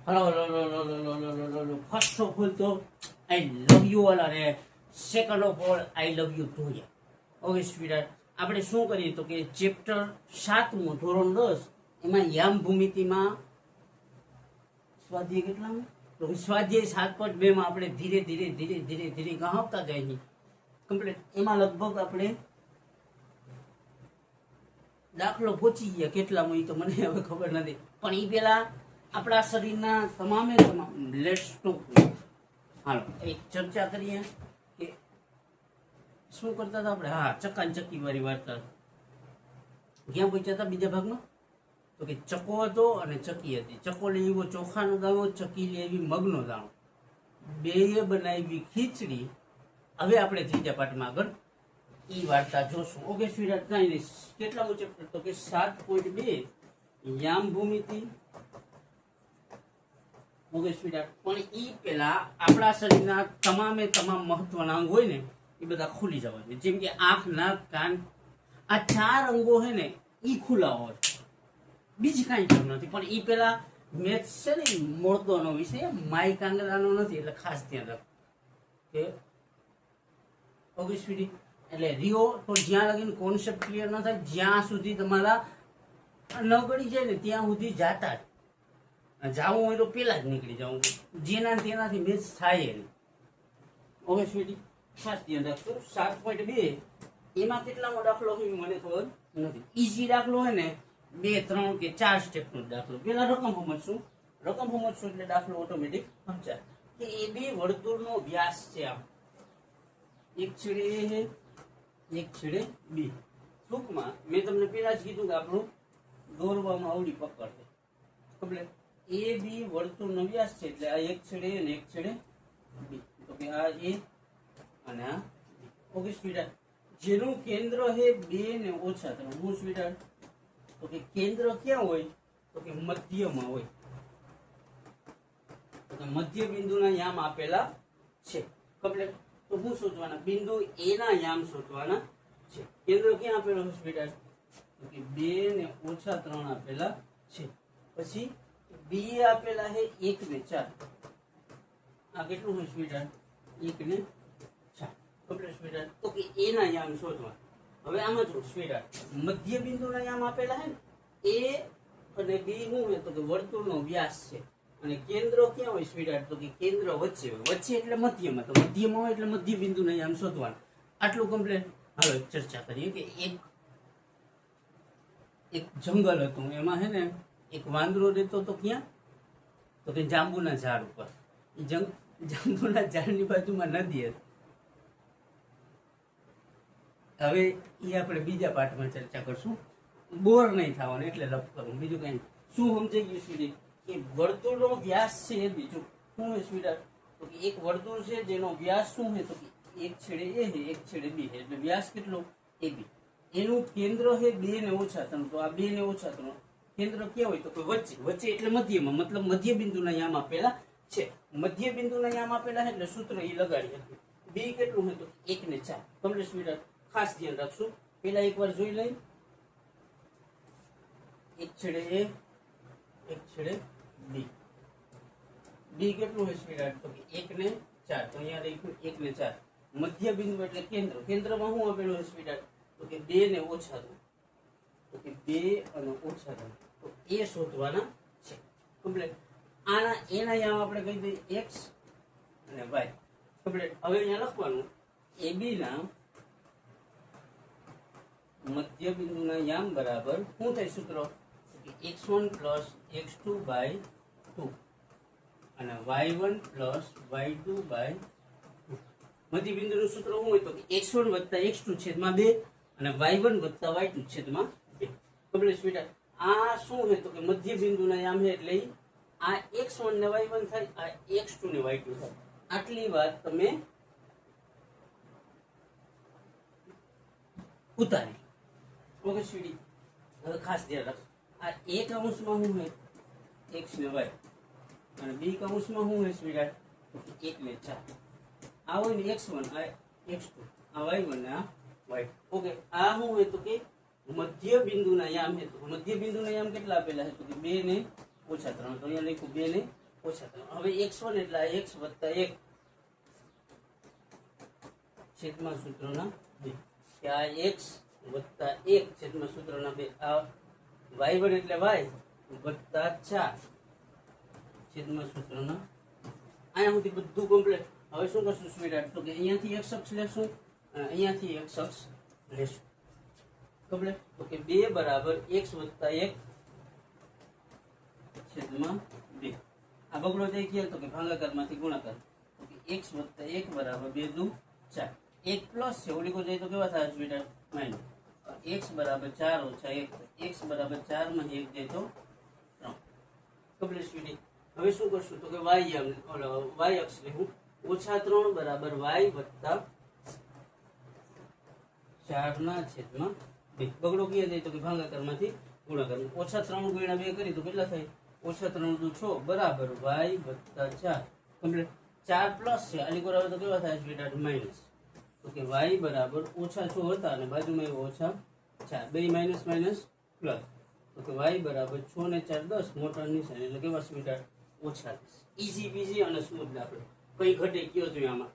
Hello first of all तो I love you all અને second of all I love you too yeah okay sweetheart આપણે શું કરીએ તો કે ચેપ્ટર 7 ધોરણ 10 એમાં યામ ભૂમિતિમાં સ્વાધ્યાય કેટલામાં તો સ્વાધ્યાય 7.2 માં આપણે ધીરે ધીરે ધીરે ધીરે ધીરે ગહાવતા જઈએ કમ્પ્લીટ એમાં લગભગ આપણે દાખલો પહોંચી ગયા કેટલામાં એ તો મને હવે ખબર નથી પણ એ પેલા આપણા શરીરના તમામે તમામ લેટ્સ ટોક હાલો એક ચર્ચા કરીએ કે શું કરતા હતા આપણે હા ચક્કી વાળી વાર્તા ક્યાં પહોંચ્યા હતા બીજા ભાગમાં તો કે ચકો હતો અને ચકી હતી ચકો લેવો ચોખાનો દાણો ચકી લેવી મગનો દાણો બેએ બનાવી ખીચડી હવે આપણે ત્રીજા પાઠમાં આગળ ઈ વાર્તા જોશું ઓકે સ્વીટહાર્ટ કાંઈ નહીં કેટલામું ચેપ્ટર તો કે 7.2 યામ ભૂમિતિ ઓકે સ્વીટહાર્ટ પણ ઈ પેલા આપણા શરીરના તમામે તમામ મહત્વના અંગ હોય ને એ બધા ખુલી જવા જોઈએ જેમ કે આંખ નાક કાન આ 4 અંગો છે ને ઈ ખુલ્લા હોય બીજી કાંઈ જરૂર નથી પણ ઈ પેલા મેથ્સ છે ને મોડદોનો વિષય માઈ કાંગરાનો નથી એટલે ખાસ ધ્યાન રાખો કે ઓકે સ્વીટી એટલે રિયો તો જ્યાં લગીને કોન્સેપ્ટ ક્લિયર ન થાય જ્યાં સુધી તમારા ન ગળી જાય ને ત્યાં સુધી જાતા જ જાવું હોય તો પેલા જ નીકળી જવું જેના તેનાથી મેચ થાય નહીં ઓકે સ્વીટી ખાસ ધ્યાન રાખજો 7.2 એમાં કેટલામો દાખલો હોય મને ખબર નથી ઈઝી દાખલો હોય ને 2 3 કે 4 સ્ટેપનો દાખલો પેલા રકમ સમજશું એટલે દાખલો ઓટોમેટિક સમજાય કે એ બે વર્તુળનો વ્યાસ છે આમ એક છેડે એ એક છેડે બી ટૂંકમાં મેં તમને પેલા જ કીધું કે આપણું દોરવામાં આવડી પકડ છે ખબર એ બી વર્તુળનો વ્યાસ છે એટલે આ એક છેડે અને એક છેડે બી તો કે આ એ અને આ ઓકે સ્વીટહાર્ટ જેનું કેન્દ્ર છે 2 ને ઓછા 3 હું સ્વીટહાર્ટ તો કે કેન્દ્ર ક્યાં હોય તો કે મધ્યમાં હોય તો કે મધ્ય બિંદુના યામ આપેલા છે કમ્પ્લીટ તો હું શોધવાના બિંદુ એ ના યામ શોધવાના છે કેન્દ્ર ક્યાં આપેલો છે સ્વીટહાર્ટ તો કે 2 ને ઓછા 3 આપેલા છે પછી બી આપેલા છે 1 ને 4 આ કેટલું હોય સ્વીટહાર્ટ 1 ને 4 કમ્પ્લીટ સ્વીટહાર્ટ તો કે એ ના યામ શોધવા હવે આમાં જો સ્વીટહાર્ટ મધ્ય બિંદુના યામ આપેલા છે ને એ અને બી શું હોય તો કે વર્તુળનો વ્યાસ છે અને કેન્દ્ર ક્યાં હોય સ્વીટહાર્ટ તો કે કેન્દ્ર વચ્ચે હોય વચ્ચે એટલે મધ્યમાં તો મધ્યમાં હોય એટલે મધ્ય બિંદુના યામ શોધવાના આટલું કમ્પ્લીટ હાલો ચર્ચા કરીએ કે એક જંગલ હતું એમાં છે ને એક વાંદરો રહેતો તો ક્યાં તો કે જાંબુના ઝાડ ઉપર એ જાંબુના ઝાડની બાજુમાં નદી હતી હવે એ આપણે બીજા પાઠમાં ચર્ચા કરશું બોર નહીં થવાનું એટલે લપ કરું બીજું કઈ શું સમજાઈ ગયું સ્વીટી કે વર્તુળનો વ્યાસ છે એ બીજું શું છે સ્વીટહાર્ટ તો કે એક વર્તુળ છે જેનો વ્યાસ શું છે તો કે એક છેડે એ છે એક છેડે બી છે એટલે વ્યાસ કેટલો એ બી એનું કેન્દ્ર છે 2 ને ઓછા 3 તો આ 2 ને ઓછા 3 કેન્દ્ર ક્યાં હોય તો કે વચ્ચે એટલે મધ્યમાં મતલબ મધ્ય બિંદુના યામ આપેલા છે મધ્ય બિંદુના યામ આપેલા છે એટલે સૂત્ર એ લગાડી હતું બી કેટલું હોય તો 1 ને 4 કમ્પ્લીટ સ્વીટહાર્ટ ખાસ ધ્યાન રાખશું પેલા એકવાર જોઈ લઈ એક છેડે એ એક છેડે બી બી કેટલું હોય સ્વીટહાર્ટ તો કે 1 ને 4 તો અહીંયા લખ્યું 1 ને 4 મધ્ય બિંદુ એટલે કેન્દ્રમાં શું આપેલું હોય સ્વીટહાર્ટ તો કે 2 ને ઓછા 3 તો કે 2 અને ઓછા 3 તો એ શોધવાના છે કમ્પ્લીટ આના એના યામ આપણે કહી દઈએ x અને y કમ્પ્લીટ હવે અહીંયા લખવાનું AB ના મધ્ય બિંદુના યામ બરાબર શું થાય સૂત્ર કે x1 + x2 / 2 અને y1 + y2 / 2 મધ્ય બિંદુનું સૂત્ર શું હોય તો કે x1 + x2 છેદમાં 2 અને y1 + y2 છેદમાં 2 કમ્પ્લીટ સ્વીટહાર્ટ આ શું છે તો કે મધ્ય બિંદુના યામ છે એટલે આ x1 ને y1 થાય આ x2 ને y2 થાય આટલી વાત તમે ઉતારી ઓકે સ્વીટી હવે ખાસ ધ્યાન રાખો આ a કૌંસમાં શું હોય x ને y અને b કૌંસમાં શું હોય સ્વીટહાર્ટ 1 ને 4 આ હોય ને x1 આ x2 આ y1 ને આ y2 ઓકે આ શું હોય તો કે મધ્ય બિંદુના યામ છે તો મધ્ય બિંદુના યામ કેટલા આપેલા છે તો કે 2 ને ઓછા 3 તો અહીંયા લખ્યું 2 ને ઓછા 3. હવે x1 એટલે આ x વત્તા 1 છેદમાં સૂત્રના 2 કે આ x વત્તા 1 છેદમાં સૂત્રના 2 આ y1 એટલે y વત્તા 4 છેદમાં સૂત્રના અહીંયા સુધી બધું કમ્પ્લીટ. હવે શું કરશું સ્વીટ તો કે અહીંયાથી x અક્ષ લેશું અને અહીંયાથી x અક્ષ લેશું કમ્પ્લીટ. તો કે 2 બરાબર x વત્તા 1 છેદમાં 2 આ બગડો જાય ક્યાં તો કે ભાગાકારમાંથી ગુણાકાર. તો કે x વત્તા 1 બરાબર 2 દુ 4 1 પ્લસ છે ઓલીકો જાય તો કેવા થાય સ્વીટ માઈનસ x બરાબર 4 ઓછા 1 x બરાબર 4 માં 1 જાય તો 3 કમ્પ્લીટ સ્વીટ. હવે શું કરશું તો કે y અક્ષ લેવું ઓછા 3 બરાબર y વત્તા 4 ના છેદમાં 2 બગડો ક્યાં જાય તો કે ભાગાકારમાંથી ગુણાકાર. ઓછા 3 ગુણ્યા 2 કરી તો કેટલા થાય ઓછા 3 દુ 6 બરાબર y વત્તા 4 કમ્પ્લીટ. 4 પ્લસ છે આની કરાવે તો કેવા થાય સ્વીટ માઈનસ. તો કે y બરાબર ઓછા 6 હતા અને બાજુમાં ઓછા 4 બે માઈનસ માઈનસ પ્લસ. તો કે y બરાબર 6 ને 4 10 મોટા નિશાન એટલે કેવા સ્વીટ ઓછા 10. ઈઝી પીઝી અને સ્મૂથ દાખલો. કઈ ઘટે કયો જોઈએ આમાં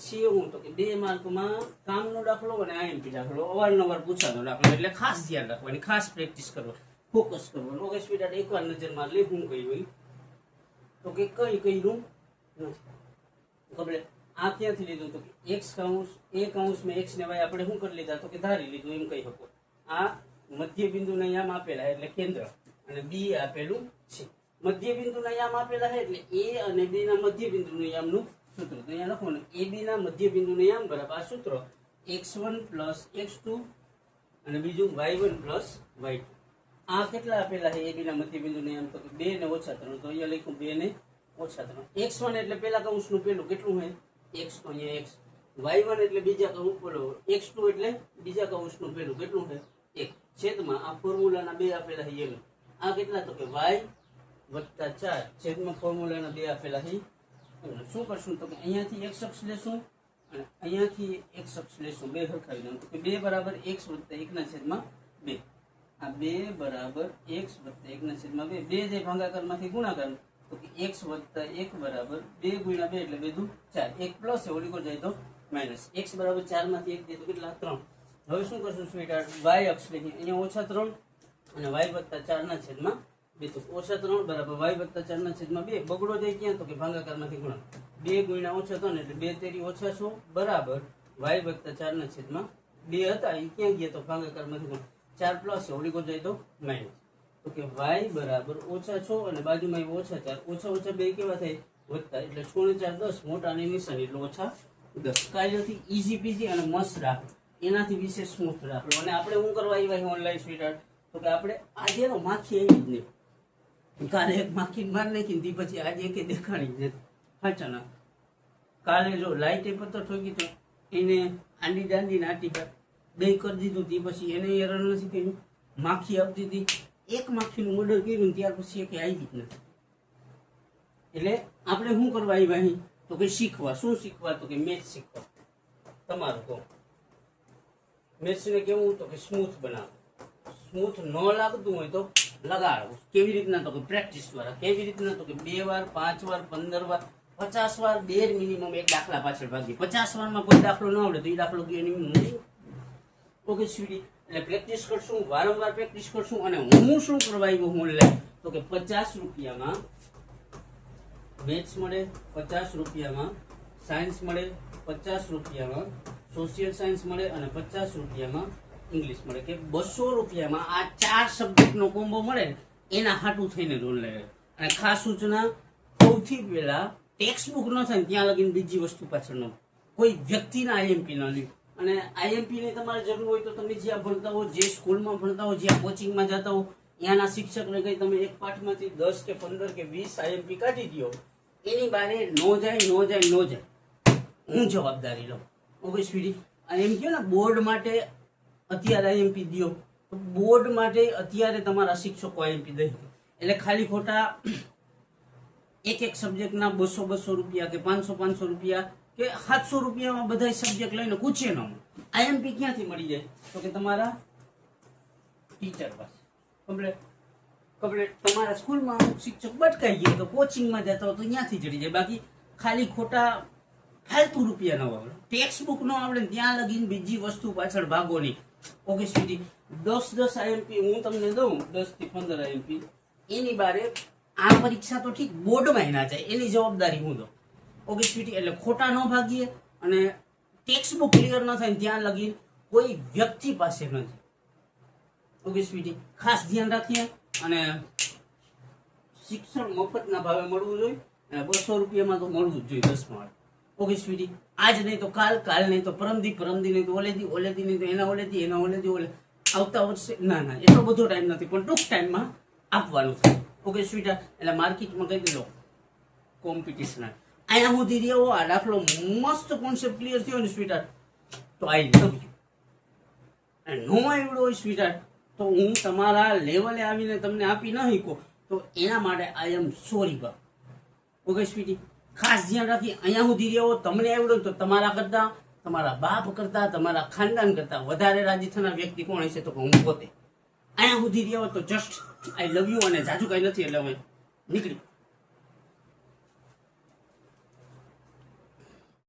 છે હું તો કે 2 માર્કમાં કામનો દાખલો અને આઈએમપી દાખલો અવારનવાર પૂછાતો દાખલો એટલે ખાસ ધ્યાન રાખવાની ખાસ પ્રેક્ટિસ કરવો ફોકસ કરવાનું. ઓકે સ્વીટ એકવાર નજર માર લે હું કહી હોય તો કે કઈ કર્યું નથી ખબર. આ ક્યાંથી લીધું તો કે x કૌંસ a કૌંસમાં x ને y આપણે શું કરી લીધા તો કે ધારી લીધું એમ કહી શકો. આ મધ્ય બિંદુના યામ આપેલા એટલે કેન્દ્ર અને b આપેલું છે. મધ્ય બિંદુના યામ આપેલા છે એટલે a અને b ના મધ્ય બિંદુના યામનું સૂત્ર તો અહીંયા લખવાનું ab ના મધ્ય બિંદુના યામ બરાબર આ સૂત્ર x1 + x2 અને બીજું y1 + y2. આ કેટલા આપેલા છે ab ના મધ્ય બિંદુના યામ તો કે 2 ને ઓછા 3 તો અહીંયા લખ્યું 2 ને ઓછા 3. x1 એટલે પહેલા કૌંસનું પેલું કેટલું છે x તો અહીંયા x. y1 એટલે બીજા કૌંસ બોલો x2 એટલે બીજા કૌંસનું પેલું કેટલું છે 1 છેદમાં આ ફોર્મ્યુલાના 2 આપેલા છે એમ. આ કેટલા તો કે y વત્તા 4 છેદમાં ફોર્મ્યુલાના 2 આપેલા છે. શું કરશું તો કે અહીંયાથી x અક્ષ લેશું અને અહીંયાથી x અક્ષ લેશું બે સરખાવી દઉં તો કે 2 બરાબર x વત્તા 1 ના છેદમાં 2. આ 2 બરાબર x વત્તા 1 ના છેદમાં 2 બે જે ભાગાકારમાંથી ગુણાકાર તો કે x વત્તા 1 બરાબર 2 ગુણ્યા 2 એટલે 2 દુ 4 1 પ્લસ છે ઓલી જાય તો માઈનસ. x બરાબર 4 માંથી 1 જાય તો કેટલા 3. હવે શું કરશું સ્વીટ y અક્ષ લઈએ અહીંયા ઓછા 3 અને y વત્તા 4 ના છેદમાં 2 તો ઓછા 3 બરાબર y વત્તા 4 ના છેદમાં 2 બગડો જાય ક્યાં તો કે ભાગાકારમાંથી ગુણાકાર 2 ગુણ્યા ઓછા 3 એટલે 2 તેરી ઓછા 6 બરાબર y વત્તા 4 ના છેદમાં 2 હતા એ ક્યાં ગયા તો ભાગાકારમાંથી ગુણાકાર 4 પ્લસ છે ઓલી જાય તો માઈનસ. તો કે y બરાબર ઓછા 6 અને બાજુમાં ઓછા 4 ઓછા ઓછા બે કેવા થાય વત્તા એટલે 6 ને 4 10 મોટાની નિશાની એટલે ઓછા 10. કાયદાથી ઈઝી પીઝી અને મસ્ત રાખો એનાથી વિશેષ સ્મૂથ રાખો. અને આપણે શું કરવા આવ્યા ઓનલાઈન સ્વીટ તો કે આપણે આજે માખી આવી જ નહીં કાલે એક માખી માર નાખી ને પછી આજે એક દેખાણી નથી સાચા ના. કાલે જો લાઈટ પત્તર ઠોકી તો એને આંડી દાંડી નાટી પર બે કરી દીધું તે પછી એને હેરાન નથી કર્યું. માખી આવતી હતી એક માખીનું ઓર્ડર કર્યું ત્યાર પછી એક આવી જ નથી. એટલે આપણે શું કરવા આવ્યા અહીં તો કે શીખવા. શું શીખવા તો કે મેથ શીખવા. તમારું કહો મેથ્સને કેવું તો કે સ્મૂથ બનાવો. સ્મૂથ ન લાગતું હોય તો લગાડો. કેવી રીતના તો કે પ્રેક્ટિસ દ્વારા. કેવી રીતના તો કે 2 વાર 5 વાર 15 વાર 50 વાર બે મિનિમમ એક દાખલા પાછળ ભાગી. 50 વારમાં કોઈ દાખલો ન આવડે તો એ દાખલો ગયો નહીં. ઓકે સ્વીટી એટલે પ્રેક્ટિસ કરશું વારંવાર પ્રેક્ટિસ કરશું. અને હું શું કરવા આવ્યો હું તો કે 50 રૂપિયામાં મેથ્સ મળે 50 રૂપિયામાં સાયન્સ મળે 50 રૂપિયામાં સોશિયલ સાયન્સ મળે અને 50 રૂપિયામાં ઇંગ્લિશ મળે કે 200 રૂપિયામાં આ 4 સબ્જેક્ટનો કોમ્બો મળે એના હાટું થઈને લોન લે. અને ખાસ સૂચના સૌથી પહેલા ટેક્સ્ટ બુક ન થાય ત્યાં લગીને બીજી વસ્તુ પાછળ ન કોઈ વ્યક્તિના આઈએમપી ન લ્યો. અને આઈએમપી ની તમારે જરૂર હોય તો તમે જ્યાં ભણતા હો જે સ્કૂલમાં ભણતા હો જ્યાં કોચિંગમાં જતા હો ત્યાંના શિક્ષકને કઈ તમે એક પાઠમાંથી 10 કે 15 કે 20 આઈએમપી કાઢી દો. એની બારે નો જાય હું જવાબદારી લઉં. ઓકે સ્વીટી એમ કહો ને બોર્ડ માટે અત્યારે આઈએમપી દો તો બોર્ડ માટે અત્યારે તમારા શિક્ષકો આઈએમપી દે એટલે ખાલી ખોટા એક સબ્જેક્ટના 200 રૂપિયા કે 500 રૂપિયા કે 700 રૂપિયામાં બધા સબ્જેક્ટ લઈને પૂછે ન આઈએમપી ક્યાંથી મળી જાય તો કે તમારા ટીચર પાસે કમ્પ્લીટ કમ્પ્લીટ તમારા સ્કૂલમાં અમુક શિક્ષક બટકાઈ ગયા તો કોચિંગમાં જતા હોય તો ત્યાંથી જડી જાય. બાકી ખાલી ખોટા ફાલતુ રૂપિયા ન વાપરો. ટેક્સ્ટ બુક નો આપણે ત્યાં લગીને બીજી વસ્તુ પાછળ ભાગો નહીં. ઓકે સ્વીટી, 10 IMP હું તમને દઉં, 10 થી 15 IMP, એની બારે આ પરીક્ષા તો ઠીક બોર્ડમાં ના જાય, એની જવાબદારી હું દઉં. ઓકે સ્વીટી, એટલે ખોટા ન ભાગીએ અને ટેક્સ્ટ બુક ક્લિયર ન થાય ત્યાં લગીને કોઈ વ્યક્તિ પાસે નથી. ઓકે સ્વીટી, ખાસ ધ્યાન રાખીએ. અને શિક્ષણ મફતના ભાવે મળવું જોઈએ અને 200 રૂપિયામાં તો મળવું જ જોઈએ 10માં. ઓકે સ્વીટી, આજ નહીં તો કાલ, કાલ નહીં તો પરમદી, પરમદી નહીં તો ઓલેદી, ઓલેદી નહીં તો એના ઓલેદી, એના ઓલેદી ઓલે આવતા વર્ષે. ના એટલો બધો ટાઈમ નથી, પણ ટૂંક ટાઈમમાં આપવાનું થાય. ઓકે સ્વીટા, એટલે માર્કેટમાં કહી દેલો કોમ્પિટિશન. અહીંયા સુધી રહ્યો આ દાખલો મસ્ત કોન્સેપ્ટ ક્લિયર થયો ને સ્વીટાર, તો આઈ લવ યુ. અને નો આવડ્યો હોય સ્વીટાર તો હું તમારા લેવલે આવીને તમને આપી ન શીખો તો એના માટે આઈ એમ સોરી બા. ઓકે સ્વીટી, ખાસ ધ્યાન રાખી. અહીંયા સુધી રહ્યો તમને આવડ્યો તો તમારા કરતા, તમારા બાપ કરતા, તમારા ખાનદાન કરતા વધારે રાજી થનાર વ્યક્તિ કોણ હશે તો હું પોતે. અહીંયા સુધી રહ્યો તો જસ્ટ આઈ લવ યુ. અને જાજુ કઈ નથી એટલે હવે નીકળી.